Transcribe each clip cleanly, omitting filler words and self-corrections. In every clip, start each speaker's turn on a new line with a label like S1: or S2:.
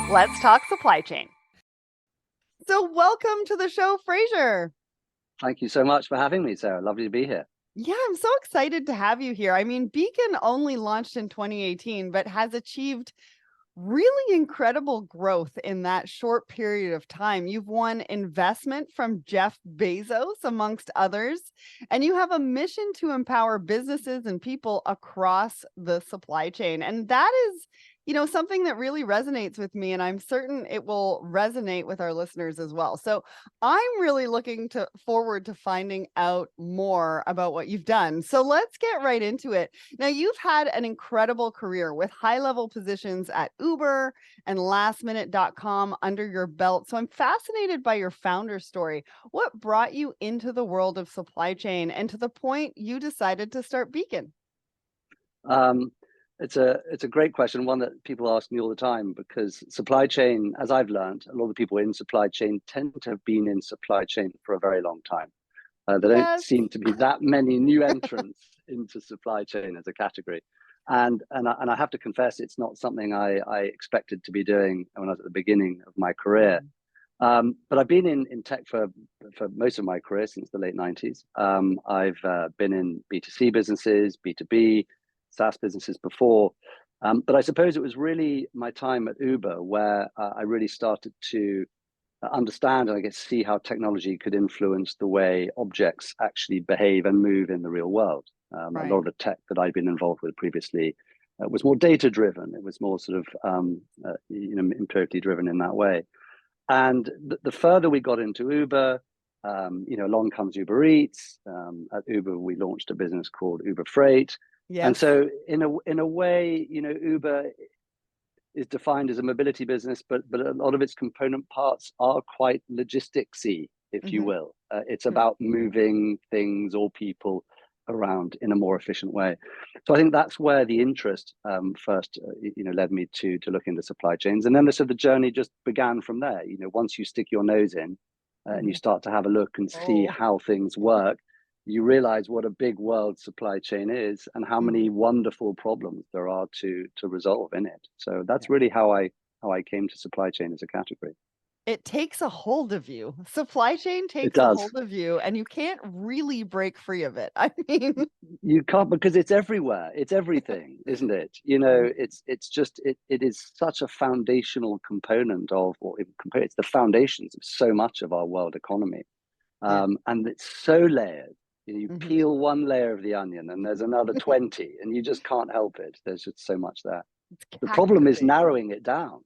S1: Let's talk supply chain. So welcome to the show, Fraser.
S2: Thank you so much for having me, Sarah. Lovely to be here.
S1: Yeah, I'm so excited to have you here. I mean, Beacon only launched in 2018, but has achieved really incredible growth in that short period of time. You've won investment from Jeff Bezos, amongst others, and you have a mission to empower businesses and people across the supply chain. And that is, something that really resonates with me, and I'm certain it will resonate with our listeners as well. So I'm really looking forward to finding out more about what you've done. So let's get right into it. Now, you've had an incredible career with high-level positions at Uber and lastminute.com under your belt. So I'm fascinated by your founder story. What brought you into the world of supply chain and to the point you decided to start Beacon?
S2: Um, it's a great question, one that people ask me all the time, because supply chain, as I've learned, a lot of the people in supply chain tend to have been in supply chain for a very long time. There don't
S1: Yes.
S2: seem to be that many new entrants into supply chain as a category. And I have to confess, it's not something I expected to be doing when I was at the beginning of my career. But I've been in tech for most of my career since the late 90s. I've been in B2C businesses, B2B, SaaS businesses before. But I suppose it was really my time at Uber where I really started to understand and I guess see how technology could influence the way objects actually behave and move in the real world. A lot
S1: Right.
S2: of the tech that I'd been involved with previously was more data driven. It was more sort of empirically driven in that way. And the further we got into Uber, along comes Uber Eats. At Uber, we launched a business called Uber Freight. And
S1: Yes.
S2: so in a way, Uber is defined as a mobility business, but a lot of its component parts are quite logisticsy, if you
S1: Hmm.
S2: will. It's about moving things or people around in a more efficient way. So I think that's where the interest first, led me to look into supply chains, and then the journey just began from there. Once you stick your nose in and you
S1: Hmm.
S2: start to have a look and see
S1: Oh.
S2: how things work, you realize what a big world supply chain is and how many
S1: Mhm.
S2: wonderful problems there are to resolve in it. So that's really how I came to supply chain as a category.
S1: It takes a hold of you. Supply chain
S2: It
S1: takes a
S2: does.
S1: hold of you, and you can't really break free of it. I mean,
S2: You can't, because it's everywhere. It's everything, isn't it?
S1: Mhm.
S2: It is such a foundational component of, it's the foundations of so much of our world economy.
S1: Yeah.
S2: And it's so layered. You
S1: Mhm.
S2: peel one layer of the onion and there's another 20, and you just can't help it. There's just so much there.
S1: It's
S2: The problem is
S1: captivating.
S2: narrowing it down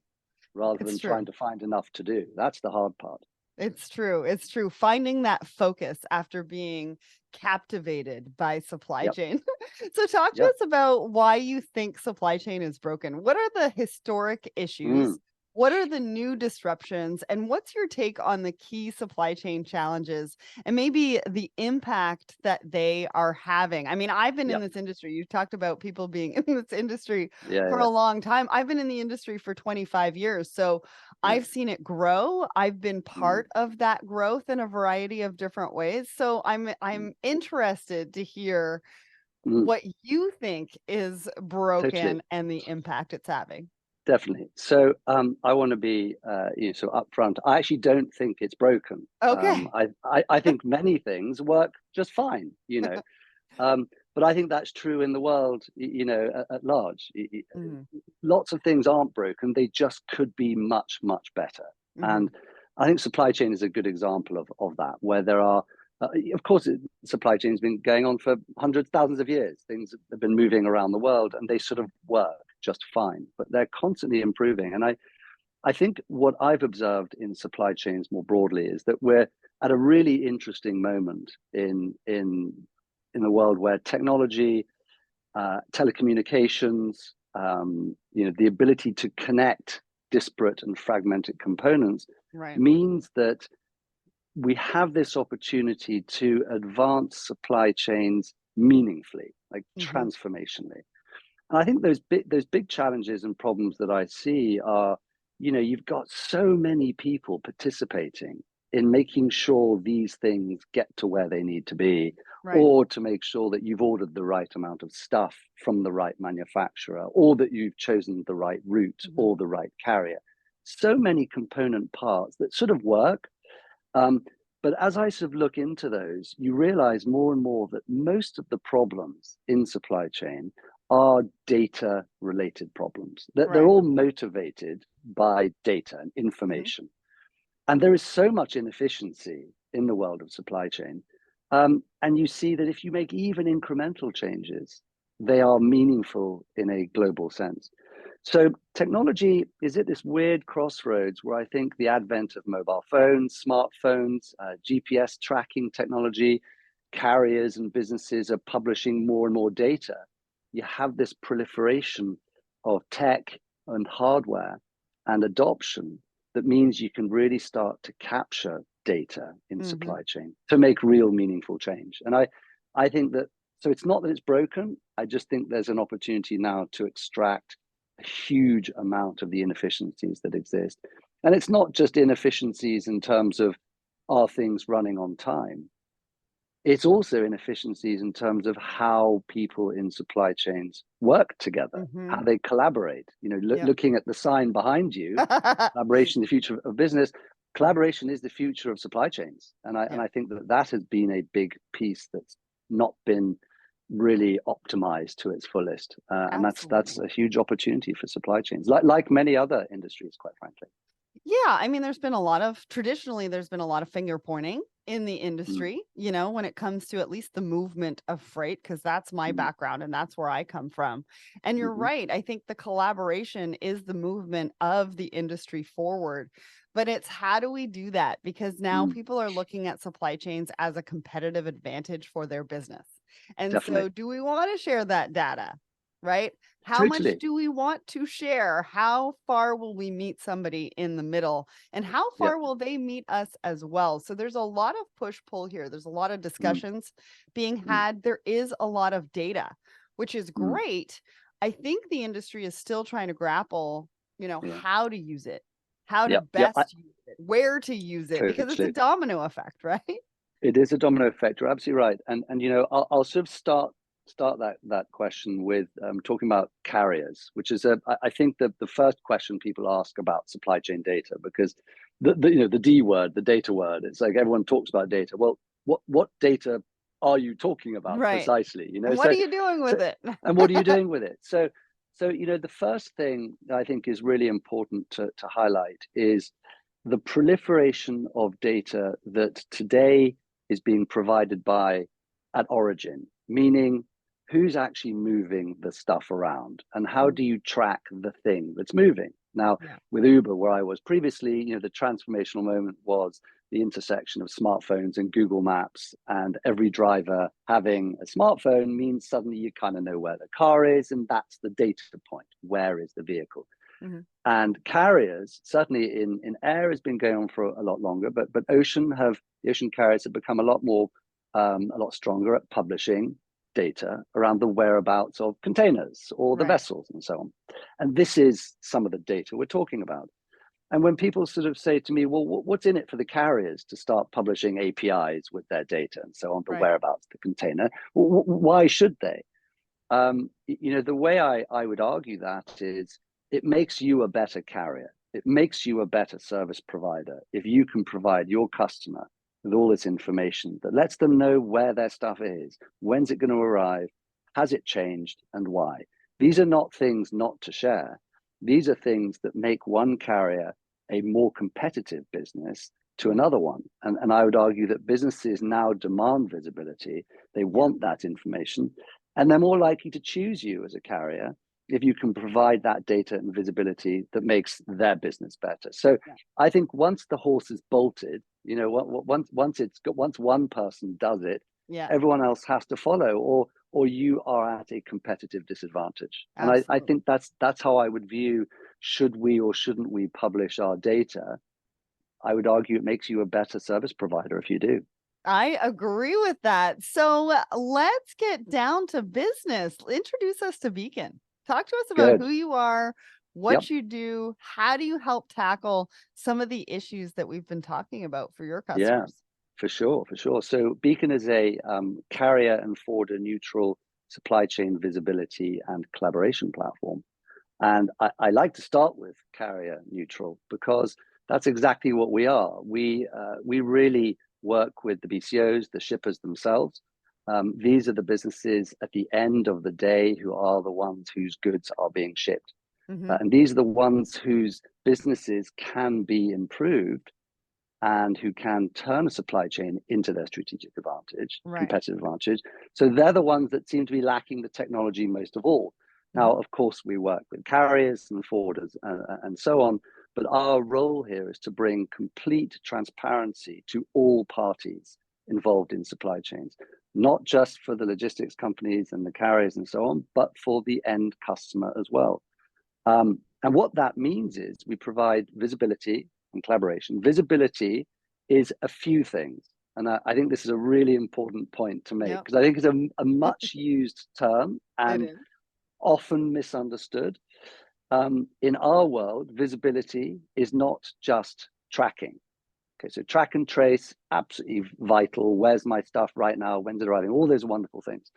S2: rather
S1: It's
S2: than
S1: true.
S2: trying to find enough to do. That's the hard part.
S1: It's true. It's true. Finding that focus after being captivated by supply
S2: Yep.
S1: chain. So talk to
S2: Yep.
S1: us about why you think supply chain is broken. What are the historic
S2: Mm.
S1: issues? What are the new disruptions? And what's your take on the key supply chain challenges and maybe the impact that they are having? I mean, I've been in
S2: Yep.
S1: this industry. You talked about people being in this industry
S2: Yeah.
S1: for
S2: Yeah.
S1: a long time. I've been in the industry for 25 years. So
S2: Yeah.
S1: I've seen it grow. I've been
S2: Mm.
S1: part of that growth in a variety of different ways. So
S2: Mm.
S1: I'm interested to hear
S2: Mm.
S1: what you think is
S2: Totally.
S1: broken and the impact it's having.
S2: Definitely. So I want to be so upfront. I actually don't think it's broken.
S1: Okay.
S2: I think many things work just fine. Um, but I think that's true in the world, at large.
S1: Mhm,
S2: Lots of things aren't broken; they just could be much, much better.
S1: mhm,
S2: And I think supply chain is a good example of that, where there are, of course, supply chain has been going on for hundreds, thousands of years. Things have been moving around the world, and they sort of work just fine. But they're constantly improving, and I think what I've observed in supply chains more broadly is that we're at a really interesting moment in the world where technology, telecommunications, the ability to connect disparate and fragmented components
S1: right.
S2: means that we have this opportunity to advance supply chains meaningfully, like
S1: Mhm,
S2: transformationally. And I think those big challenges and problems that I see are, you've got so many people participating in making sure these things get to where they need to be,
S1: right.
S2: or to make sure that you've ordered the right amount of stuff from the right manufacturer, or that you've chosen the right route
S1: Mhm,
S2: or the right carrier. so many component parts that sort of work. But as I sort of look into those, you realize more and more that most of the problems in supply chain are data related problems. That they're
S1: Right.
S2: all motivated by data and
S1: Hmm.
S2: information. And there is so much inefficiency in the world of supply chain. And you see that if you make even incremental changes, they are meaningful in a global sense. So technology is at this weird crossroads where I think the advent of mobile phones, smartphones, GPS tracking technology, carriers and businesses are publishing more and more data. You have this proliferation of tech and hardware and adoption that means you can really start to capture data in
S1: Hmm.
S2: supply chain to make real meaningful change. And I think that, so it's not that it's broken. I just think there's an opportunity now to extract a huge amount of the inefficiencies that exist. And it's not just inefficiencies in terms of are things running on time. It's also inefficiencies in terms of how people in supply chains work together,
S1: Hmm.
S2: how they collaborate. You know,
S1: Yep.
S2: looking at the sign behind you, collaboration, the future of business. Collaboration is the future of supply chains, and
S1: Yep.
S2: I think that that has been a big piece that's not been really optimized to its fullest, and that's
S1: Absolutely.
S2: a huge opportunity for supply chains, like many other industries, quite frankly.
S1: Yeah, I mean, traditionally, there's been a lot of finger pointing in the
S2: Mm,
S1: industry, when it comes to at least the movement of freight, because that's my
S2: mm,
S1: background and that's where I come from. And you're
S2: mhm,
S1: right. I think the collaboration is the movement of the industry forward. But it's how do we do that? Because now
S2: mm,
S1: people are looking at supply chains as a competitive advantage for their business. And
S2: definitely,
S1: so, do we want to share that data? Right? How much
S2: totally,
S1: do we want to share? How far will we meet somebody in the middle? And how
S2: yeah,
S1: far will they meet us as well? So there's a lot of push pull here. There's a lot of
S2: mm,
S1: discussions being
S2: mm,
S1: had. There is a lot of data, which is
S2: mm,
S1: great. I think the industry is still trying to grapple,
S2: yeah,
S1: how to use it, how to
S2: yeah, yeah,
S1: best use it, where to use it, because it's a
S2: totally.
S1: domino effect, right?
S2: It is a domino effect. You're absolutely right. And you know, I'll sort of start that question with talking about carriers, which is I think that the first question people ask about supply chain data, because the you know the D word, the data word, it's like everyone talks about data. Well, what data are you talking about
S1: Right.
S2: precisely? You know,
S1: And what are
S2: so
S1: you doing
S2: so
S1: with it?
S2: and what are you doing with it? So you know, the first thing that I think is really important to highlight is the proliferation of data that today is being provided by at origin, meaning who's actually moving the stuff around and how
S1: Mm,
S2: do you track the thing that's moving. Now,
S1: yeah.
S2: with Uber, where I was previously, you know, the transformational moment was the intersection of smartphones and Google Maps, and every driver having a smartphone means suddenly you kind of know where the car is, and that's the data point. Where is the vehicle?
S1: Mhm.
S2: And carriers, certainly in air, has been going on for a lot longer, but the ocean carriers have become a lot stronger at publishing data around the whereabouts of containers or the
S1: Right.
S2: vessels and so on. And this is some of the data we're talking about. And when people sort of say to me, well, what's in it for the carriers to start publishing APIs with their data and so on, the
S1: Right.
S2: whereabouts of the container, why should they? You know, the way I would argue that is it makes you a better carrier. It makes you a better service provider if you can provide your customer with all this information that lets them know where their stuff is, when's it going to arrive, has it changed, and why. These
S1: Mhm.
S2: are not things not to share. These are things that make one carrier a more competitive business to
S1: Mhm.
S2: another one. And I would argue that businesses now demand visibility. They
S1: Yeah.
S2: want that information, and they're more likely to choose you as a carrier if you can provide that data and visibility that makes their business better. So
S1: Yeah.
S2: I think once the horse is bolted, you know, once one person does it,
S1: Yeah.
S2: everyone else has to follow, or you are at a competitive disadvantage. And I
S1: Absolutely.
S2: think that's how I would view should we or shouldn't we publish our data. I would argue it makes you a better service provider if you do.
S1: I agree with that. So let's get down to business. Introduce us to Beacon. Talk to us about
S2: Good.
S1: who you are,
S2: Yep.
S1: what you do, how do you help tackle some of the issues that we've been talking about for your
S2: Yeah.
S1: customers?
S2: For sure, for sure. So Beacon is a carrier and forwarder neutral supply chain visibility and collaboration platform. And I like to start with carrier neutral because that's exactly what we are. We really work with the BCOs, the shippers themselves. These are the businesses at the end of the day who are the ones whose goods are being shipped.
S1: Mm-hmm.
S2: And these are the ones whose businesses can be improved and who can turn a supply chain into their strategic advantage,
S1: Right.
S2: competitive advantage. So they're the ones that seem to be lacking the technology most of all. Now,
S1: Mm-hmm.
S2: of course, we work with carriers and forwarders and so on, but our role here is to bring complete transparency to all parties involved in supply chains, not just for the logistics companies and the carriers and so on, but for the end customer as well. And what that means is we provide visibility and collaboration. Visibility is a few things. And I think this is a really important point to make
S1: Yep.
S2: because I think it's a much used term
S1: It
S2: and
S1: is.
S2: often misunderstood. In our world, visibility is not just tracking. Okay, so track and trace, absolutely vital. Where's my stuff right now? When's it arriving? All those wonderful things.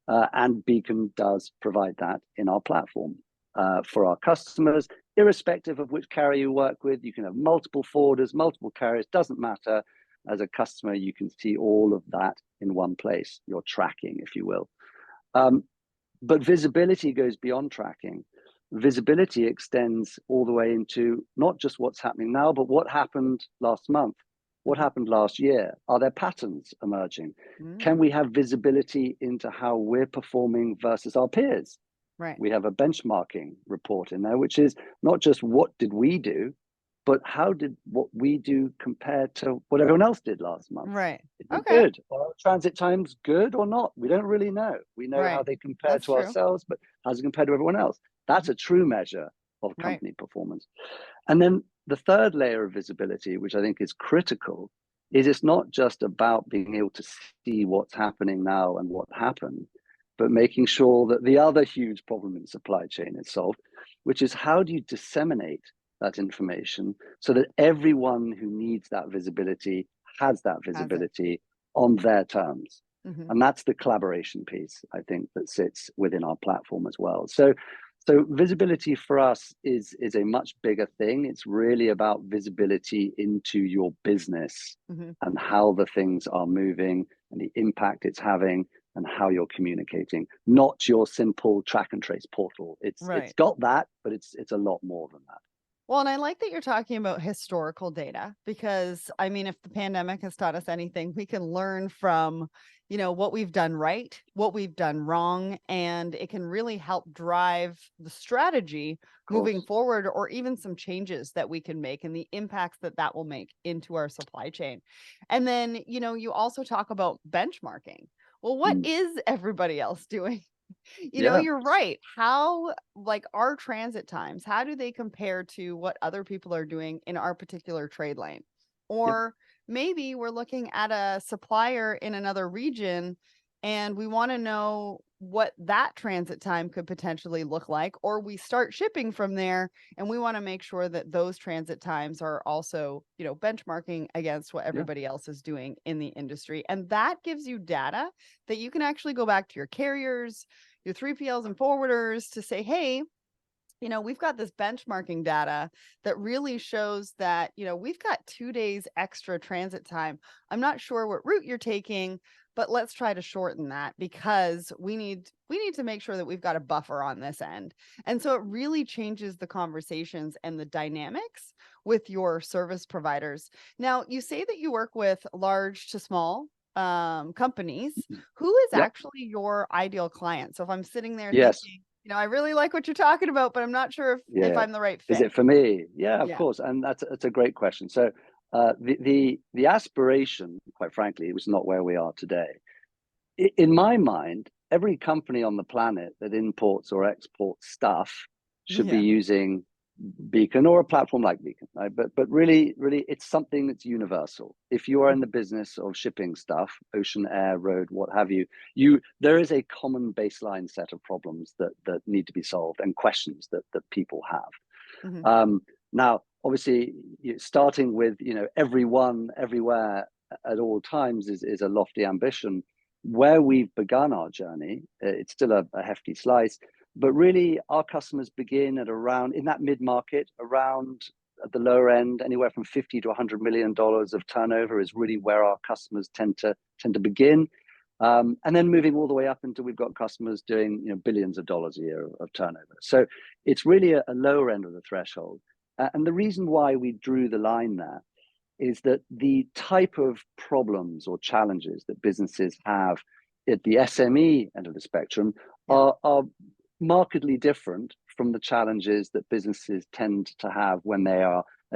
S2: And Beacon does provide that in our platform for our customers, irrespective of which carrier you work with. You can have multiple forwarders, multiple carriers, doesn't matter. As a customer, you can see all of that in one place, your tracking, if you will. But visibility goes beyond tracking. Visibility extends all the way into not just what's happening now, but what happened last month, what
S1: Mm-hmm.
S2: happened last year. Are there patterns emerging?
S1: Mm-hmm.
S2: Can we have visibility into how we're performing versus our peers?
S1: Right.
S2: We have a benchmarking report in there, which is not just what did we do, but how did what we do compare to what everyone else did last month?
S1: Right.
S2: Is it
S1: Okay.
S2: good? Are transit times good or not? We don't really know. We know how
S1: Right.
S2: they compare
S1: That's
S2: to
S1: true.
S2: ourselves, but how does it compare to everyone else? That's
S1: Mhm.
S2: a true measure of
S1: Right.
S2: company performance. And then the third layer of visibility, which I think is critical, is it's not just about being able to see what's happening now and what happened, but making sure that the other huge problem in supply chain is solved, which is how do you disseminate that information so that everyone who needs that visibility has that
S1: Has it.
S2: visibility on their terms.
S1: Mm-hmm.
S2: And that's the collaboration piece, I think, that sits within our platform as well. So visibility for us is a much bigger thing. It's really about visibility into your business
S1: Mm-hmm.
S2: and how the things are moving and the impact it's having and how you're communicating, not your simple track and trace portal. It's
S1: Right.
S2: got that, but it's a lot more than that.
S1: Well, and I like that you're talking about historical data because I mean, if the pandemic has taught us anything, we can learn from, what we've done right, what we've done wrong, and it can really help drive the strategy
S2: Of
S1: moving
S2: course.
S1: forward or even some changes that we can make and the impacts that that will make into our supply chain. And then, you also talk about benchmarking. Well, what
S2: Mm.
S1: is everybody else doing?
S2: Yeah.
S1: You're right. How, like, our transit times, how do they compare to what other people are doing in our particular trade lane?
S2: Yep.
S1: Or maybe we're looking at a supplier in another region and we want to know what that transit time could potentially look like, or we start shipping from there and we want to make sure that those transit times are also, benchmarking against what
S2: Yeah.
S1: everybody else is doing in the industry. And that gives you data that you can actually go back to your carriers, your 3PLs and forwarders to say, hey, we've got this benchmarking data that really shows that, we've got 2 days extra transit time. I'm not sure what route you're taking, but let's try to shorten that because we need to make sure that we've got a buffer on this end. And so it really changes the conversations and the dynamics with your service providers. Now, you say that you work with large to small companies. Who is
S2: Yep.
S1: actually your ideal client? So if I'm sitting there
S2: Yes.
S1: thinking, I really like what you're talking about, but I'm not sure if
S2: Yeah.
S1: I'm the right
S2: Is
S1: fit.
S2: it for me? Yeah, of
S1: Yeah.
S2: course. And that's a great question. So the aspiration, quite frankly, was not where we are today. In my mind, every company on the planet that imports or exports stuff should be
S1: Yeah.
S2: using Beacon or a platform like Beacon, right? But really, it's something that's universal. If you are in the business of shipping stuff, ocean, air, road, what have you, there is a common baseline set of problems that need to be solved and questions that people have.
S1: Mm-hmm.
S2: Now, obviously, starting with everyone, everywhere, at all times is a lofty ambition. Where we've begun our journey, it's still a hefty slice, but really our customers begin at around, in that mid-market, around at the lower end, anywhere from 50 to $100 million of turnover is really where our customers tend to begin. And then moving all the way up until we've got customers doing, you know, billions of dollars a year of turnover. So it's really a lower end of the threshold. And the reason why we drew the line there is that the type of problems or challenges that businesses have at the SME end of the spectrum are markedly different from the challenges that businesses tend to have when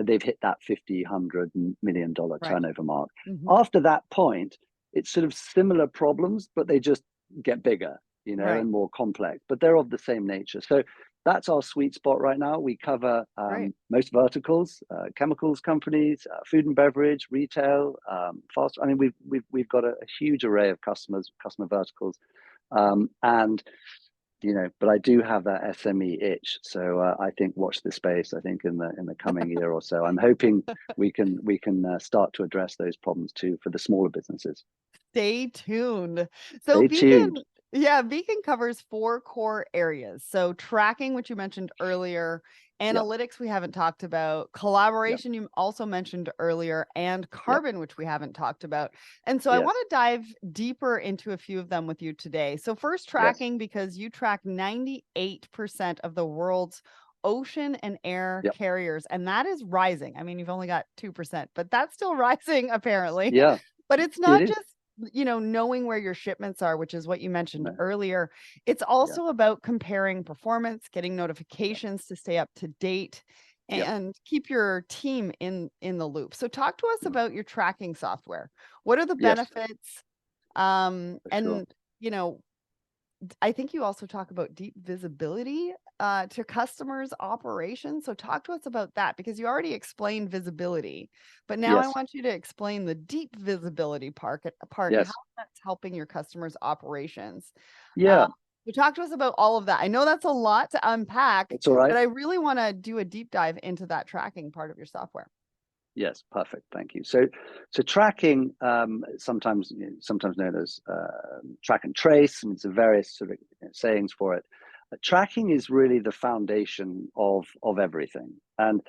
S2: they've hit that 50, $100 million turnover mark. After that point, it's sort of similar problems, but they just get bigger, you know, and more complex, but they're of the same nature. So that's our sweet spot right now. We cover most verticals, chemicals companies, food and beverage, retail, fast. I mean, we've got a huge array of customer verticals, and you know, but I do have that SME itch. So I think watch this space. I think in the coming year or so, I'm hoping we can start to address those problems too for the smaller businesses.
S1: Stay tuned. So
S2: Stay
S1: Beacon,
S2: tuned.
S1: Beacon covers 4 core areas. So tracking, which you mentioned earlier, analytics we haven't talked about, collaboration you also mentioned earlier, and carbon, which we haven't talked about. And so I want to dive deeper into a few of them with you today. So first, tracking, because you track 98% of the world's ocean and air carriers, and that is rising. I mean, you've only got 2%, but that's still rising apparently.
S2: Yeah.
S1: But it's not just, you know, knowing where your shipments are, which is what you mentioned earlier. It's also about comparing performance, getting notifications to stay up to date, and keep your team in the loop. So talk to us about your tracking software. What are the benefits? And you know, I think you also talk about deep visibility to customers' operations. So talk to us about that, because you already explained visibility, but now I want you to explain the deep visibility part and how that's helping your customers' operations. So talk to us about all of that. I know that's a lot to unpack,
S2: it's all right,
S1: but I really want to do a deep dive into that tracking part of your software.
S2: Yes, perfect. Thank you. So tracking, sometimes known as track and trace, and it's a various sort of sayings for it. Tracking is really the foundation of everything, and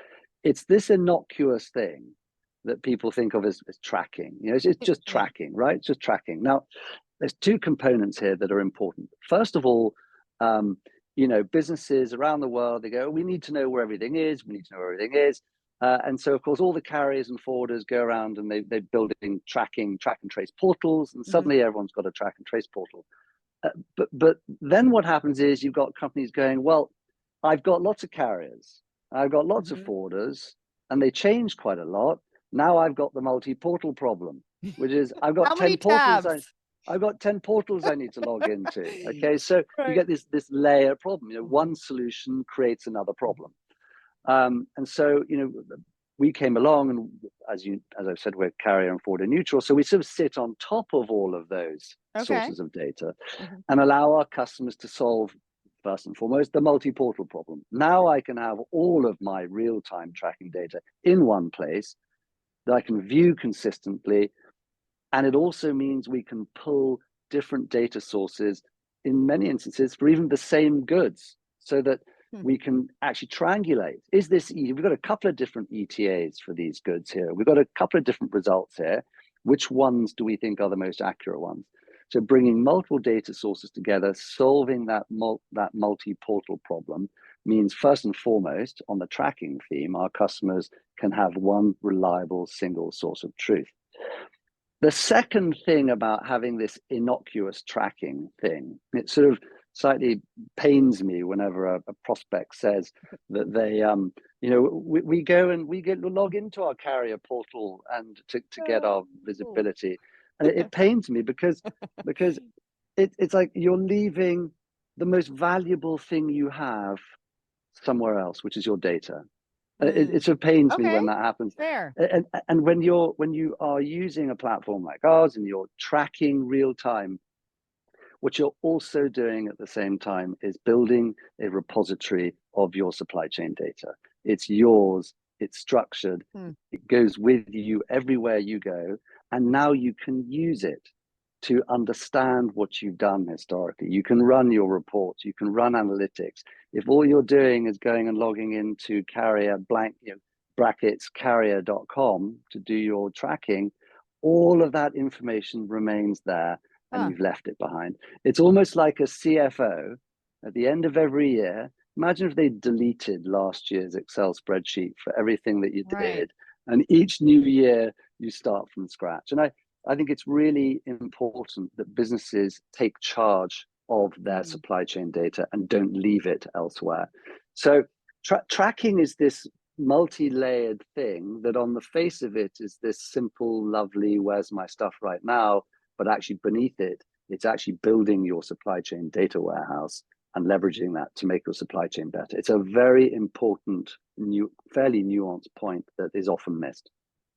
S2: it's this innocuous thing that people think of as tracking. You know, it's just tracking, right? It's just tracking. Now, there's 2 components here that are important. First of all, you know, businesses around the world, they go, we need to know where everything is. We need to know where everything is. And so, of course, all the carriers and forwarders go around and they're building track and trace portals, and suddenly everyone's got a track and trace portal. But then what happens is you've got companies going, well, I've got lots of carriers, I've got lots of forwarders, and they change quite a lot. Now I've got the multi-portal problem, which is I've got 10 portals. I've got 10 portals I need to log into. Okay, so you get this layer problem. You know, one solution creates another problem. And so, you know, we came along, and as I've said, we're carrier and forwarder neutral. So we sort of sit on top of all of those sources of data and allow our customers to solve, first and foremost, the multi-portal problem. Now I can have all of my real-time tracking data in one place that I can view consistently. And it also means we can pull different data sources in many instances for even the same goods, so that we can actually triangulate. Is this we've got a couple of different ETAs for these goods here. We've got a couple of different results here. Which ones do we think are the most accurate ones? So bringing multiple data sources together, solving that multi-portal problem means, first and foremost, on the tracking theme, our customers can have one reliable single source of truth. The second thing about having this innocuous tracking thing, it sort of slightly pains me whenever a prospect says that they, you know, we go and log into our carrier portal and to get our visibility. And it pains me because it's like you're leaving the most valuable thing you have somewhere else, which is your data. It sort of pains me when that happens.
S1: Fair.
S2: And when you are using a platform like ours and you're tracking real time, what you're also doing at the same time is building a repository of your supply chain data. It's yours, it's structured, it goes with you everywhere you go, and now you can use it to understand what you've done historically. You can run your reports, you can run analytics. If all you're doing is going and logging into carrier blank, brackets carrier.com to do your tracking, all of that information remains there and
S1: Huh.
S2: you've left it behind. It's almost like a CFO at the end of every year. Imagine if they deleted last year's Excel spreadsheet for everything that you
S1: Right.
S2: did, and each new year you start from scratch. And I think it's really important that businesses take charge of their
S1: Mhm.
S2: supply chain data and don't leave it elsewhere. So tracking is this multi-layered thing that on the face of it is this simple, lovely, where's my stuff right now? But actually beneath it, it's actually building your supply chain data warehouse and leveraging that to make your supply chain better. It's a very important, fairly nuanced point that is often missed.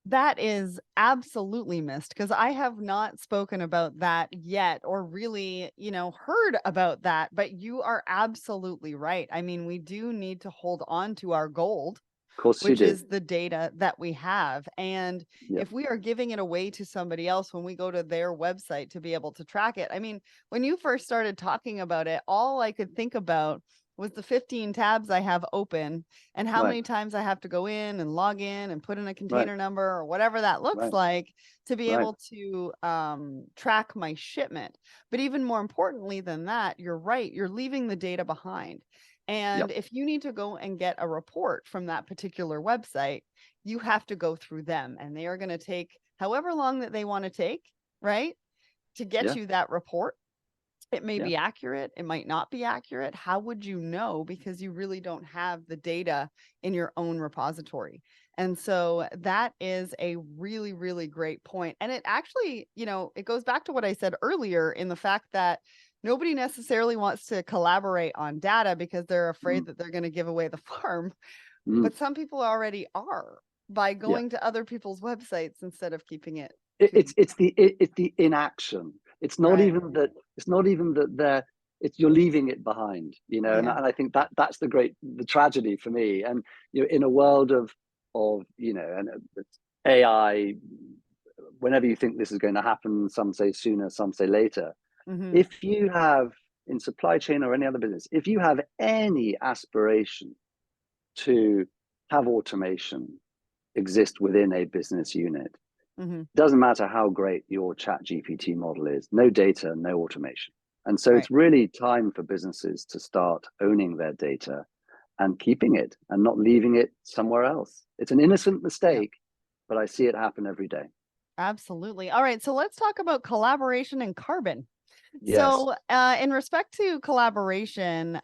S1: That is absolutely missed because I have not spoken about that yet or really, heard about that. But you are absolutely right. I mean, we do need to hold on to our gold,
S2: Of course you
S1: which
S2: do.
S1: is the data that we have. And
S2: Yeah,
S1: if we are giving it away to somebody else when we go to their website to be able to track it, I mean, when you first started talking about it, all I could think about was the 15 tabs I have open and how
S2: right,
S1: many times I have to go in and log in and put in a
S2: right,
S1: container number or whatever that looks
S2: right,
S1: like to be
S2: right.
S1: able to track my shipment. But even more importantly than that, you're right, you're leaving the data behind. And
S2: Yep,
S1: if you need to go and get a report from that particular website, you have to go through them and they are going to take however long that they want to take, right? To get
S2: yeah,
S1: you that report. It may
S2: yeah,
S1: be accurate, it might not be accurate. How would you know? Because you really don't have the data in your own repository. And so that is a really, really great point. And it actually, it goes back to what I said earlier in the fact that nobody necessarily wants to collaborate on data because they're
S2: mm,
S1: afraid that they're going to give away the farm.
S2: mm,
S1: But some people already are by
S2: yeah.
S1: going to other people's websites instead of keeping it
S2: It,
S1: to
S2: it's
S1: them.
S2: it's the it, it's the inaction. It's not
S1: Right.
S2: even that. It's not even that they're. It's you're leaving it behind,
S1: Yeah.
S2: and I think that's the tragedy for me. And in a world of and AI, whenever you think this is going to happen, some say sooner, some say later.
S1: Hmm.
S2: If you have in supply chain or any other business, if you have any aspiration to have automation exist within a business unit,
S1: Hmm.
S2: doesn't matter how great your chat GPT model is, no data, no automation. And so
S1: Right.
S2: it's really time for businesses to start owning their data and keeping it and not leaving it somewhere else. It's an innocent
S1: Yeah.
S2: mistake, but I see it happen every day.
S1: Absolutely. All right. So let's talk about collaboration and carbon.
S2: Yes,
S1: So, in respect to collaboration,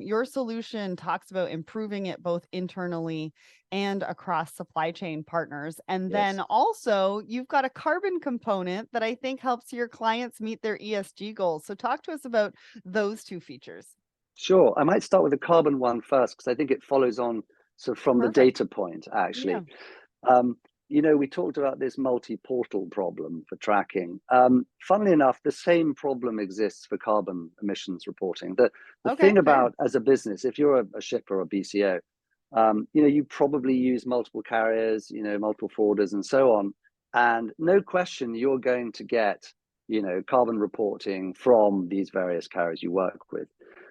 S1: your solution talks about improving it both internally and across supply chain partners. And then
S2: yes.
S1: also, you've got a carbon component that I think helps your clients meet their ESG goals. So, talk to us about those two features.
S2: Sure. I might start with the carbon one first because I think it follows on sort of from the
S1: Perfect.
S2: data point,
S1: Yeah.
S2: actually. Um, we talked about this multi-portal problem for tracking. Funnily enough, the same problem exists for carbon emissions reporting. The
S1: Okay.
S2: thing
S1: Fair.
S2: about as a business, if you're a shipper or a BCO, you probably use multiple carriers, multiple forwarders and so on. And no question, you're going to get, carbon reporting from these various carriers you work with.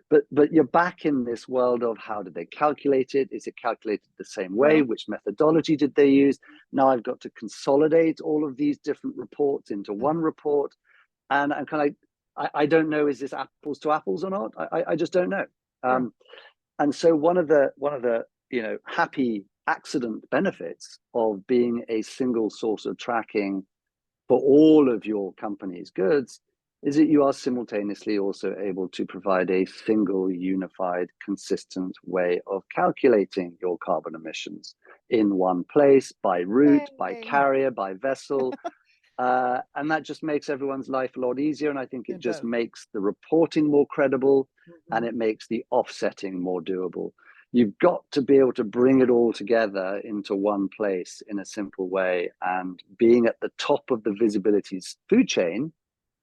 S2: But you're back in this world of how did they calculate it? Is it calculated the same way?
S1: True.
S2: Which methodology did they use? Now I've got to consolidate all of these different reports into one
S1: Mhm.
S2: report, and I'm kind of I don't know, is this apples to apples or not? I just don't know.
S1: True.
S2: Um, and so one of the happy accident benefits of being a single source of tracking for all of your company's goods is that you are simultaneously also able to provide a single, unified, consistent way of calculating your carbon emissions in one place, by route, by
S1: Yay.
S2: carrier, by vessel. And that just makes everyone's life a lot easier. And I think it
S1: It
S2: just
S1: does.
S2: makes the reporting more credible and
S1: Mhm.
S2: it makes the offsetting more doable. You've got to be able to bring it all together into one place in a simple way. And being at the top of the visibility food chain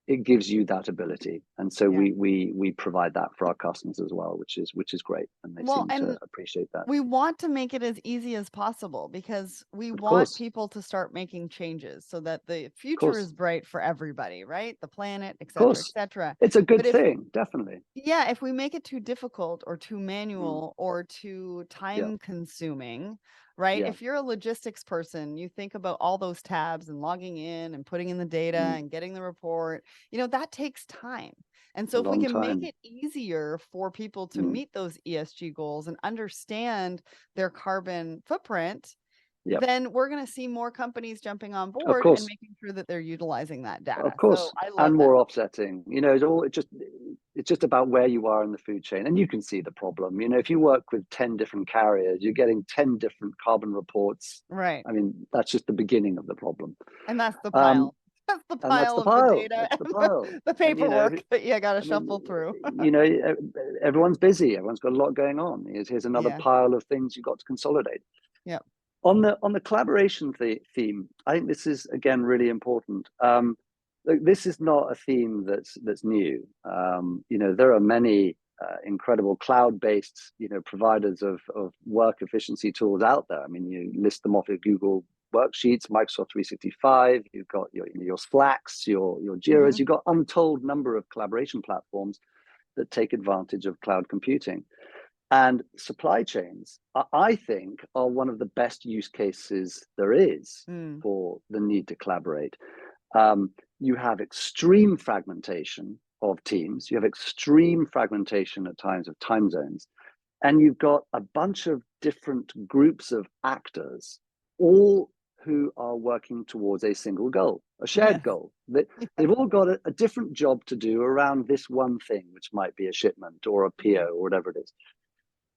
S2: it gives you that ability. And so
S1: Yeah.
S2: we provide that for our customers as well, which is great, and they
S1: Well,
S2: seem to
S1: and
S2: appreciate that.
S1: we want to make it as easy as possible because we
S2: Of
S1: want
S2: course,
S1: people to start making changes so that the
S2: of
S1: future
S2: course,
S1: is bright for everybody, right? The planet, et
S2: of
S1: cetera, et
S2: course.
S1: cetera.
S2: It's a good
S1: But if
S2: thing, definitely.
S1: Yeah, if we make it too difficult or too
S2: Mm,
S1: manual or too
S2: yeah,
S1: time consuming, right?
S2: yeah.
S1: If you're a logistics person, you think about all those tabs and logging in and putting in the data
S2: Mm,
S1: and getting the report, that takes time. And
S2: a
S1: so if we
S2: long
S1: can make
S2: time.
S1: it easier for people to
S2: Mm,
S1: meet those ESG goals and understand their carbon footprint,
S2: yeah,
S1: then we're going to see more companies jumping on
S2: of
S1: board and
S2: course.
S1: making sure that they're utilizing that
S2: Of
S1: data. So
S2: course,
S1: I
S2: and
S1: love that.
S2: more offsetting. It's just about where you are in the food chain, and you can see the problem. If you work with 10 different carriers, you're getting 10 different carbon reports.
S1: Right.
S2: I mean, that's just the beginning of the problem.
S1: And that's the
S2: Um,
S1: pile. That's the
S2: and that's
S1: pile
S2: the
S1: of the
S2: pile.
S1: data
S2: That's the
S1: and
S2: pile.
S1: the
S2: And
S1: paperwork that you gotta
S2: I mean,
S1: shuffle through.
S2: you know, everyone's busy. Everyone's got a lot going on. Here's another
S1: Yeah.
S2: pile of things you've got to consolidate.
S1: Yep.
S2: On the collaboration theme, I think this is again really important. Look, this is not a theme that's new. There are many incredible cloud-based providers of work efficiency tools out there. I mean, you list them off at Google Worksheets, Microsoft 365. You've got your Slacks, your Jiras.
S1: Mhm.
S2: You've got untold number of collaboration platforms that take advantage of cloud computing. And supply chains, I think, are one of the best use cases there is
S1: Mm.
S2: for the need to collaborate. You have extreme fragmentation of teams, you have extreme fragmentation at times of time zones, and you've got a bunch of different groups of actors, all who are working towards a single goal, a shared
S1: Yes.
S2: goal. They've all got a different job to do around this one thing, which might be a shipment or a PO
S1: Mhm.
S2: or whatever it is.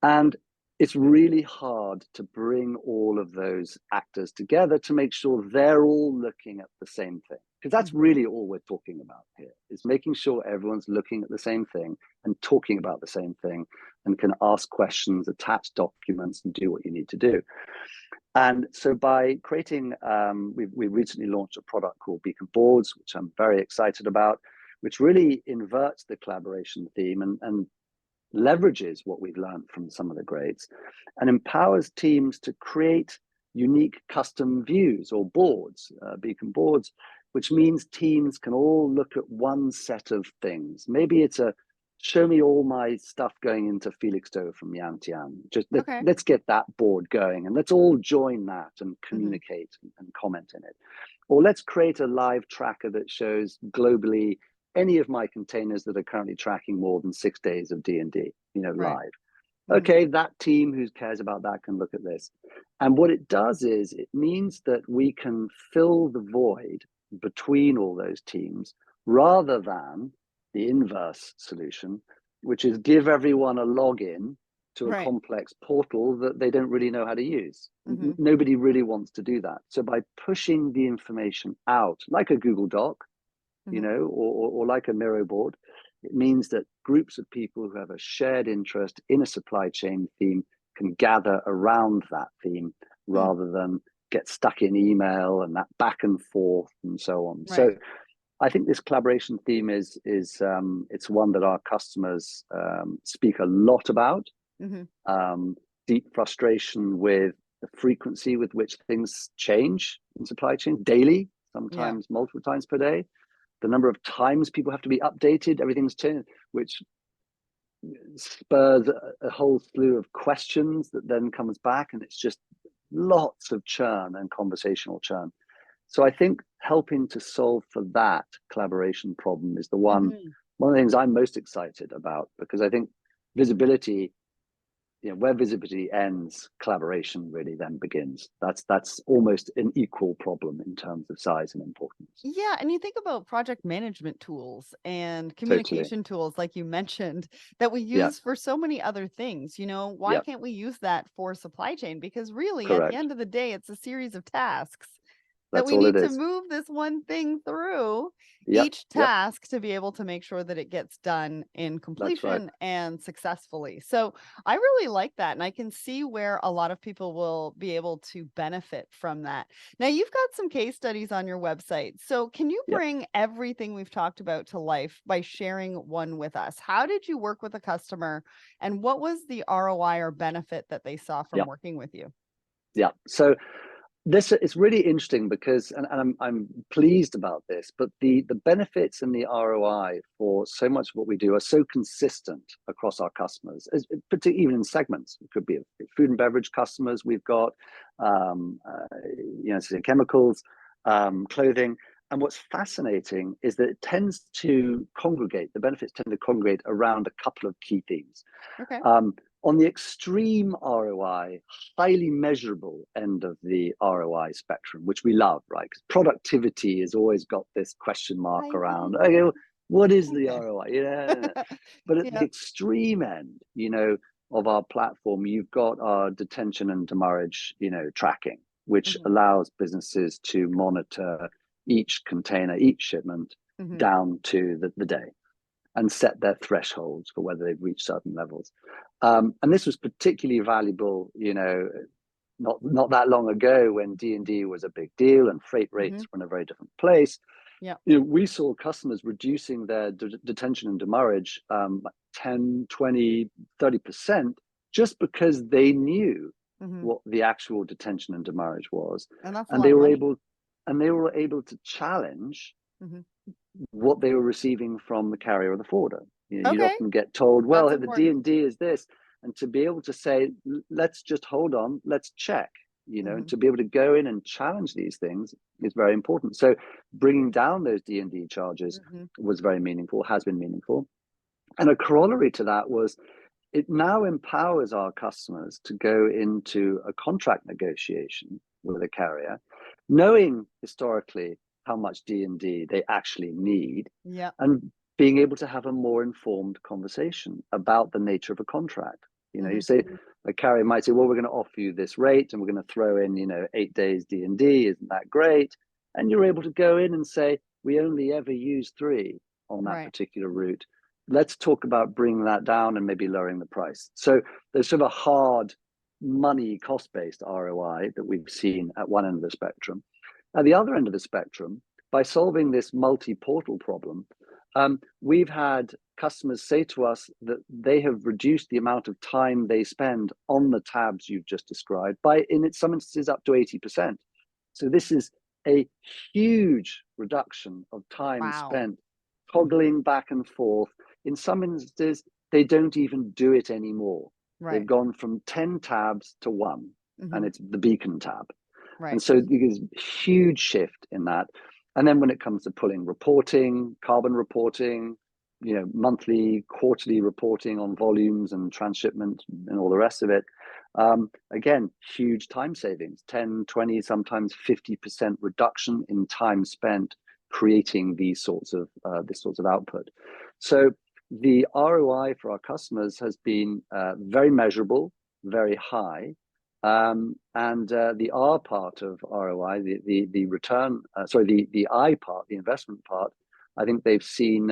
S2: And it's really hard to bring all of those actors together to make sure they're all looking at the same thing. Because that's
S1: Mhm.
S2: really all we're talking about here, is making sure everyone's looking at the same thing and talking about the same thing and can ask questions, attach documents, and do what you need to do. And so by creating, we recently launched a product called Beacon Boards, which I'm very excited about, which really inverts the collaboration theme and leverages what we've learned from some of the greats and empowers teams to create unique custom views or boards, beacon boards, which means teams can all look at one set of things. Maybe it's a show me all my stuff going into Felixstowe from Yantian. Just
S1: Okay.
S2: let's get that board going and let's all join that and
S1: Mhm.
S2: communicate and comment in it. Or let's create a live tracker that shows globally any of my containers that are currently tracking more than 6 days of D&D,
S1: Right.
S2: live.
S1: Mhm.
S2: Okay, that team who cares about that can look at this. And what it does is it means that we can fill the void between all those teams rather than the inverse solution, which is give everyone a login to a
S1: Right.
S2: complex portal that they don't really know how to use.
S1: Mhm.
S2: Nobody really wants to do that. So by pushing the information out, like a Google Doc,
S1: Mhm.
S2: or like a Miro board, it means that groups of people who have a shared interest in a supply chain theme can gather around that theme
S1: Hmm.
S2: rather than get stuck in email and that back and forth and so on.
S1: Right.
S2: So I think this collaboration theme is it's one that our customers speak a lot about.
S1: Mhm.
S2: Deep frustration with the frequency with which things change in supply chain daily,
S1: Yeah.
S2: sometimes multiple times per day, the number of times people have to be updated, everything's changed, which spurs a whole slew of questions that then comes back, and it's just lots of churn and conversational churn. So I think helping to solve for that collaboration problem is
S1: Mhm.
S2: one of the things I'm most excited about, because I think visibility, where visibility ends, collaboration really then begins. That's almost an equal problem in terms of size and importance.
S1: Yeah, and you think about project management tools and
S2: Totally.
S1: communication tools, like you mentioned, that we
S2: Yeah.
S1: use for so many other things. Why
S2: Yeah.
S1: can't we use that for supply chain? Because really, at the
S2: Correct.
S1: end of the day, it's a series of tasks. that
S2: That's
S1: we
S2: all it
S1: need to
S2: is.
S1: move this one thing through
S2: Yep.
S1: each
S2: Yep.
S1: task to be able to make sure that it gets done in
S2: That's right.
S1: completion and successfully. So I really like that. And I can see where a lot of people will be able to benefit from that. Now, you've got some case studies on your website. So can you
S2: Yep.
S1: bring everything we've talked about to life by sharing one with us? How did you work with a customer and what was the ROI or benefit that they saw from
S2: Yep.
S1: working with you?
S2: Yeah. So this is really interesting because, and I'm pleased about this, but the benefits and the ROI for so much of what we do are so consistent across our customers, particularly even in segments. It could be food and beverage customers. We've got, so chemicals, clothing. And what's fascinating is that it tends to congregate. The benefits tend to congregate around a couple of key themes.
S1: Okay.
S2: On the extreme ROI, highly measurable end of the ROI spectrum, which we love, right? Because productivity has always got this question mark
S1: I
S2: around,
S1: know.
S2: okay, what is the
S1: Okay.
S2: ROI? Yeah. But at the
S1: Yep.
S2: extreme end, of our platform, you've got our detention and demurrage, tracking, which
S1: Mhm.
S2: allows businesses to monitor each container, each shipment
S1: Mhm.
S2: down to the day and set their thresholds for whether they've reached certain levels. And this was particularly valuable, not that long ago when D&D was a big deal and freight rates
S1: Mhm.
S2: were in a very different place.
S1: Yep.
S2: We saw customers reducing their detention and demurrage 10, 20, 30% just because they knew
S1: Mhm.
S2: what the actual detention and demurrage was.
S1: And that's a
S2: And
S1: lot
S2: they
S1: of
S2: were
S1: money.
S2: able to challenge
S1: Mhm.
S2: what they were receiving from the carrier or the forwarder. You'd
S1: Okay.
S2: often get told, well,
S1: That's
S2: the
S1: important.
S2: D&D is this. And to be able to say, let's just hold on, let's check, and
S1: Mhm.
S2: to be able to go in and challenge these things is very important. So bringing down those D&D charges
S1: Mhm.
S2: was very meaningful, has been meaningful. And a corollary to that was it now empowers our customers to go into a contract negotiation with a carrier, knowing historically how much D&D they actually need,
S1: Yep.
S2: and being able to have a more informed conversation about the nature of a contract. You
S1: Mhm.
S2: say a carrier might say, well, we're going to offer you this rate and we're going to throw in, 8 days D&D. Isn't that great? And you're able to go in and say, we only ever use 3 on that
S1: Right.
S2: particular route. Let's talk about bringing that down and maybe lowering the price. So there's sort of a hard money cost-based ROI that we've seen at one end of the spectrum. At the other end of the spectrum, by solving this multi-portal problem, we've had customers say to us that they have reduced the amount of time they spend on the tabs you've just described by, in some instances, up to 80%. So this is a huge reduction of time
S1: Wow.
S2: spent toggling back and forth. In some instances, they don't even do it anymore. They've
S1: Right.
S2: gone from 10 tabs to 1, and
S1: Mhm.
S2: it's the beacon tab. And
S1: Right.
S2: so there's a huge shift in that. And then when it comes to pulling reporting, carbon reporting, monthly, quarterly reporting on volumes and transshipment and all the rest of it, again, huge time savings, 10, 20, sometimes 50% reduction in time spent creating these sorts of output. So the ROI for our customers has been very measurable, very high. And the R part of ROI, the return, the I part, the investment part, I think they've seen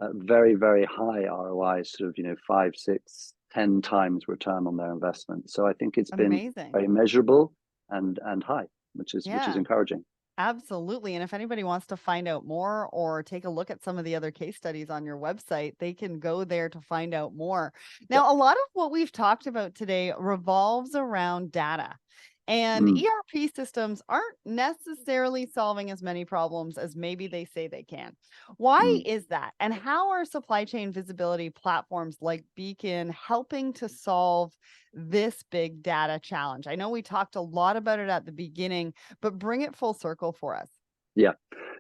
S2: very, very high ROIs, sort of 5, 6, 10 times return on their investment. So I think it's been
S1: Amazing.
S2: very measurable and high, which is
S1: Yeah.
S2: encouraging.
S1: Absolutely. And if anybody wants to find out more or take a look at some of the other case studies on your website, they can go there to find out more.
S2: Yep.
S1: Now, a lot of what we've talked about today revolves around data. And
S2: Mm,
S1: ERP systems aren't necessarily solving as many problems as maybe they say they can. Why
S2: mm.
S1: is that? And how are supply chain visibility platforms like Beacon helping to solve this big data challenge? I know we talked a lot about it at the beginning, but bring it full circle for us.
S2: Yeah.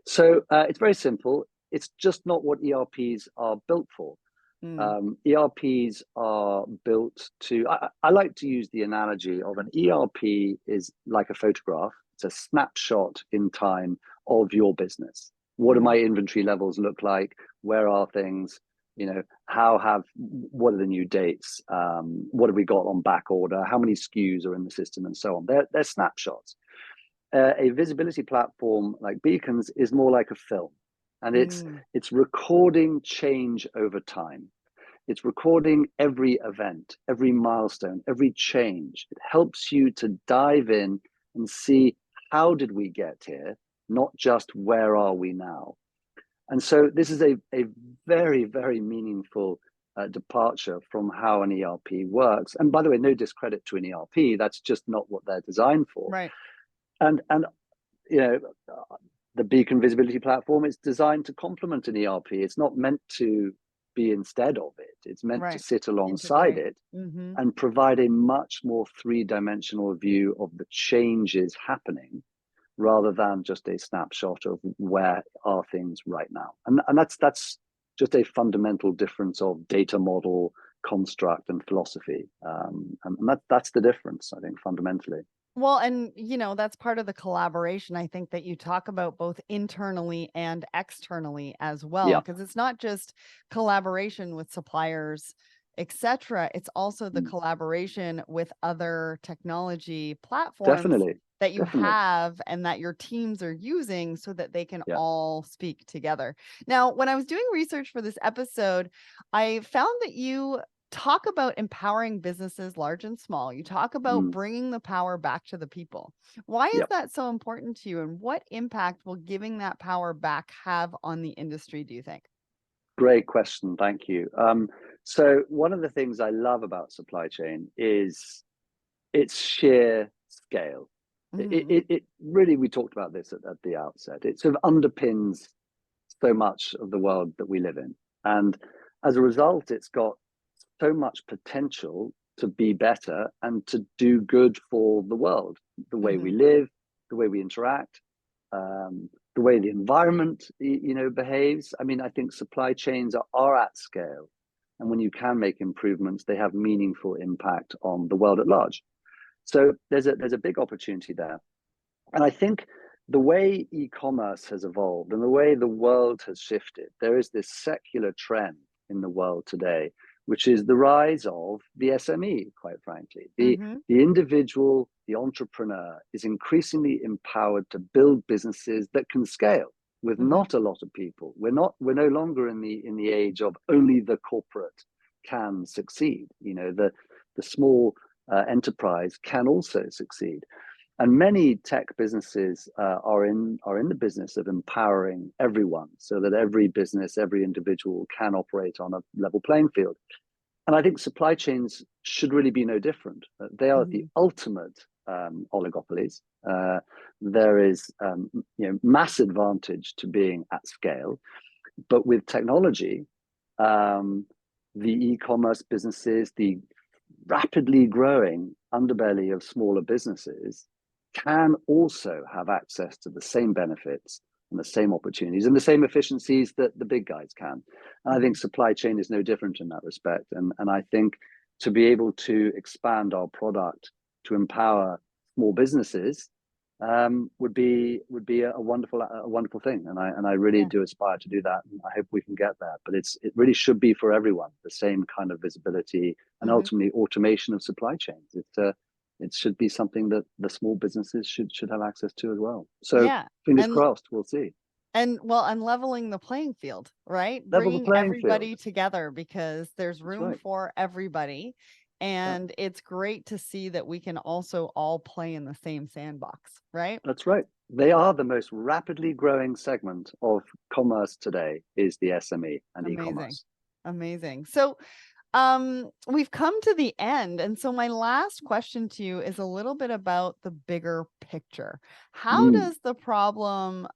S2: So it's very simple. It's just not what ERPs are built for.
S1: Mm,
S2: ERPs are built to, I like to use the analogy of an ERP is like a photograph. It's a snapshot in time of your business. What do
S1: mhm,
S2: my inventory levels look like? Where are things? What are the new dates? What have we got on back order? How many SKUs are in the system and so on? They're snapshots. a visibility platform like Beacons is more like a film, and
S1: Mm,
S2: it's recording change over time. It's recording every event, every milestone, every change. It helps you to dive in and see, how did we get here, not just where are we now. And so this is a very, very meaningful departure from how an ERP works. And by the way, no discredit to an ERP, that's just not what they're designed for.
S1: right.
S2: And you know, the Beacon Visibility Platform is designed to complement an ERP. It's not meant to be instead of it. It's meant to
S1: Right.
S2: sit alongside
S1: Integrate.
S2: it
S1: Mm-hmm.
S2: and provide a much more three-dimensional view of the changes happening, rather than just a snapshot of where are things right now. And that's just a fundamental difference of data model, construct, and philosophy. And that's the difference, I think, fundamentally.
S1: Well, and that's part of the collaboration, I think, that you talk about both internally and externally as well,
S2: Yeah,
S1: because it's not just collaboration with suppliers, etc. It's also the collaboration with other technology platforms
S2: definitely,
S1: that you
S2: definitely.
S1: have and that your teams are using so that they can
S2: Yeah.
S1: all speak together. Now, when I was doing research for this episode, I found that you talk about empowering businesses large and small. You talk about
S2: Mm,
S1: bringing the power back to the people. Why is
S2: yeah.
S1: that so important to you? And what impact will giving that power back have on the industry, do you think?
S2: Great question. Thank you. So one of the things I love about supply chain is its sheer scale.
S1: Mhm,
S2: It really, we talked about this at the outset. It sort of underpins so much of the world that we live in. And as a result, it's got so much potential to be better and to do good for the world, the way we
S1: mhm,
S2: live, the way we interact, the way the environment, behaves. I mean, I think supply chains are at scale. And when you can make improvements, they have meaningful impact on the world at large. So there's a big opportunity there. And I think the way e-commerce has evolved and the way the world has shifted, there is this secular trend in the world today, which is the rise of the SME, quite frankly.
S1: mhm,
S2: The individual, the entrepreneur is increasingly empowered to build businesses that can scale with
S1: mhm,
S2: not a lot of people. We're no longer in the age of only the corporate can succeed. The small enterprise can also succeed. And many tech businesses are in the business of empowering everyone, so that every business, every individual can operate on a level playing field. And I think supply chains should really be no different. They are the
S1: mhm,
S2: ultimate oligopolies. There is mass advantage to being at scale, but with technology, um, the e-commerce businesses, the rapidly growing underbelly of smaller businesses, can also have access to the same benefits and the same opportunities and the same efficiencies that the big guys can. And I think
S1: mhm.
S2: supply chain is no different in that respect. And I think to be able to expand our product to empower small businesses would be a wonderful thing, and I really
S1: Yeah.
S2: do aspire to do that, and I hope we can get there. But it really should be for everyone, the same kind of visibility and
S1: Mhm.
S2: ultimately automation of supply chains. It should be something that the small businesses should have access to as well. So
S1: Yeah.
S2: fingers
S1: And
S2: crossed, we'll see.
S1: and leveling the playing field, right?
S2: Level the
S1: Bringing
S2: playing field.
S1: everybody together because there's
S2: That's
S1: room
S2: right.
S1: for everybody.
S2: Yeah,
S1: And it's great to see that we can also all play in the same sandbox, right?
S2: that's right. They are the most rapidly growing segment of commerce today, is the SME and
S1: Amazing.
S2: e-commerce.
S1: Amazing. So, we've come to the end. And so my last question to you is a little bit about the bigger picture. How
S2: Mm,
S1: does the problem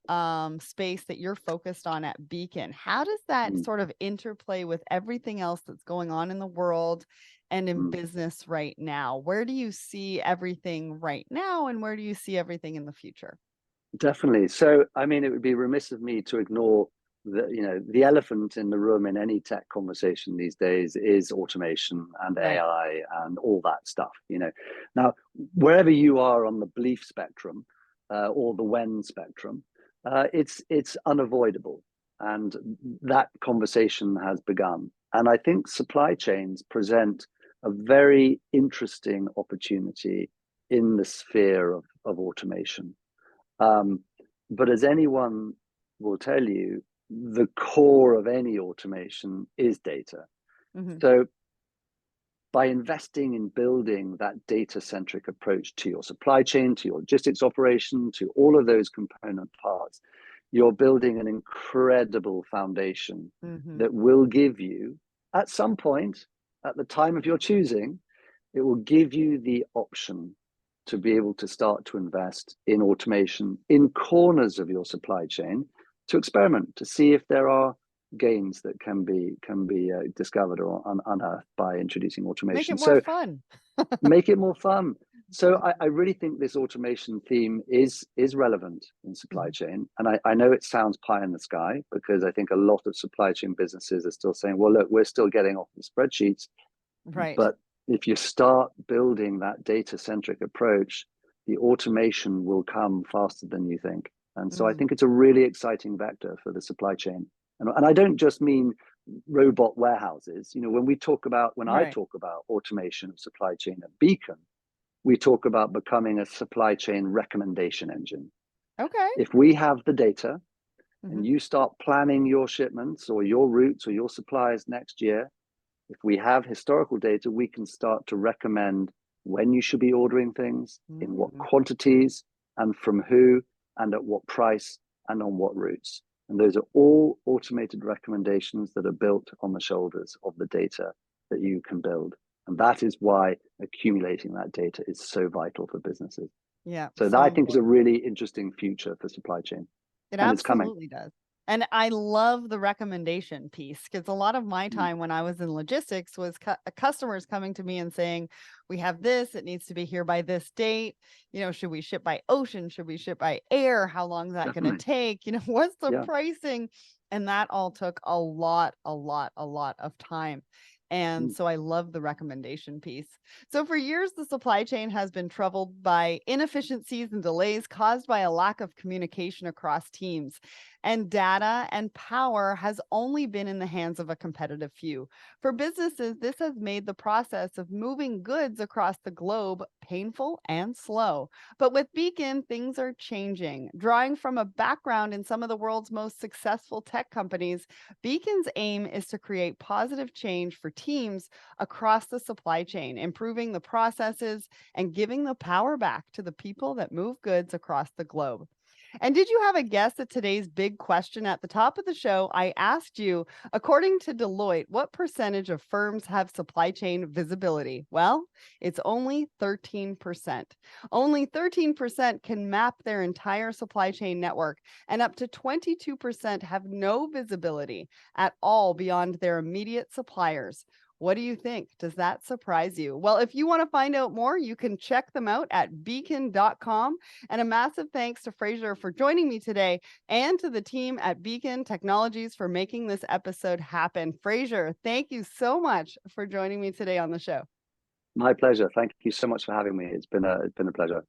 S1: space that you're focused on at Beacon, how does that
S2: mm,
S1: sort of interplay with everything else that's going on in the world and in
S2: mm.
S1: business right now? Where do you see everything right now and where do you see everything in the future?
S2: Definitely. So, I mean, it would be remiss of me to ignore the elephant in the room in any tech conversation these days is automation and
S1: Right.
S2: AI and all that stuff. Now, wherever you are on the belief spectrum or the when spectrum, it's unavoidable, and that conversation has begun. And I think supply chains present a very interesting opportunity in the sphere of automation. But as anyone will tell you, the core of any automation is data.
S1: Mhm.
S2: So by investing in building that data-centric approach to your supply chain, to your logistics operation, to all of those component parts, you're building an incredible foundation
S1: Mhm.
S2: that will give you, at some point, at the time of your choosing, it will give you the option to be able to start to invest in automation in corners of your supply chain, to experiment, to see if there are gains that can be discovered or unearthed by introducing
S1: Make it
S2: automation.
S1: more
S2: So
S1: fun.
S2: make it more fun. So I really think this automation theme is relevant in supply
S1: Mhm.
S2: chain. And I know it sounds pie in the sky, because I think a lot of supply chain businesses are still saying, well, look, we're still getting off the spreadsheets.
S1: Right.
S2: But if you start building that data-centric approach, the automation will come faster than you think. And so I
S1: Mm.
S2: think it's a really exciting vector for the supply chain. And I don't just mean robot warehouses. You know, when I
S1: Right.
S2: talk about automation of supply chain at Beacon, we talk about becoming a supply chain recommendation engine.
S1: Okay.
S2: If we have the data
S1: Mhm.
S2: and you start planning your shipments or your routes or your supplies next year, if we have historical data, we can start to recommend when you should be ordering things, in what
S1: Mm.
S2: quantities, and from who, and at what price, and on what routes. And those are all automated recommendations that are built on the shoulders of the data that you can build. And that is why accumulating that data is so vital for businesses.
S1: Yeah,
S2: So that
S1: so
S2: I think is a
S1: important.
S2: really interesting future for supply chain,
S1: It
S2: and it's coming.
S1: absolutely does. And I love the recommendation piece, because a lot of my
S2: Mm,
S1: time when I was in logistics was customers coming to me and saying, we have this, it needs to be here by this date. You know, should we ship by ocean? Should we ship by air? How long is that going to
S2: definitely.
S1: take? You know, what's the
S2: Yeah.
S1: pricing? And that all took a lot of time. And
S2: Mm,
S1: so I love the recommendation piece. So, for years, the supply chain has been troubled by inefficiencies and delays caused by a lack of communication across teams. And data and power has only been in the hands of a competitive few. For businesses, this has made the process of moving goods across the globe painful and slow. But with Beacon, things are changing. Drawing from a background in some of the world's most successful tech companies, Beacon's aim is to create positive change for teams across the supply chain, improving the processes and giving the power back to the people that move goods across the globe. And did you have a guess at today's big question? At the top of the show, I asked you, according to Deloitte, what percentage of firms have supply chain visibility? Well, it's only 13%. Only 13% can map their entire supply chain network, and up to 22% have no visibility at all beyond their immediate suppliers. What do you think? Does that surprise you? Well, if you want to find out more, you can check them out at beacon.com. And a massive thanks to Fraser for joining me today, and to the team at Beacon Technologies for making this episode happen. Fraser, thank you so much for joining me today on the show.
S2: my pleasure. Thank you so much for having me. It's been a pleasure.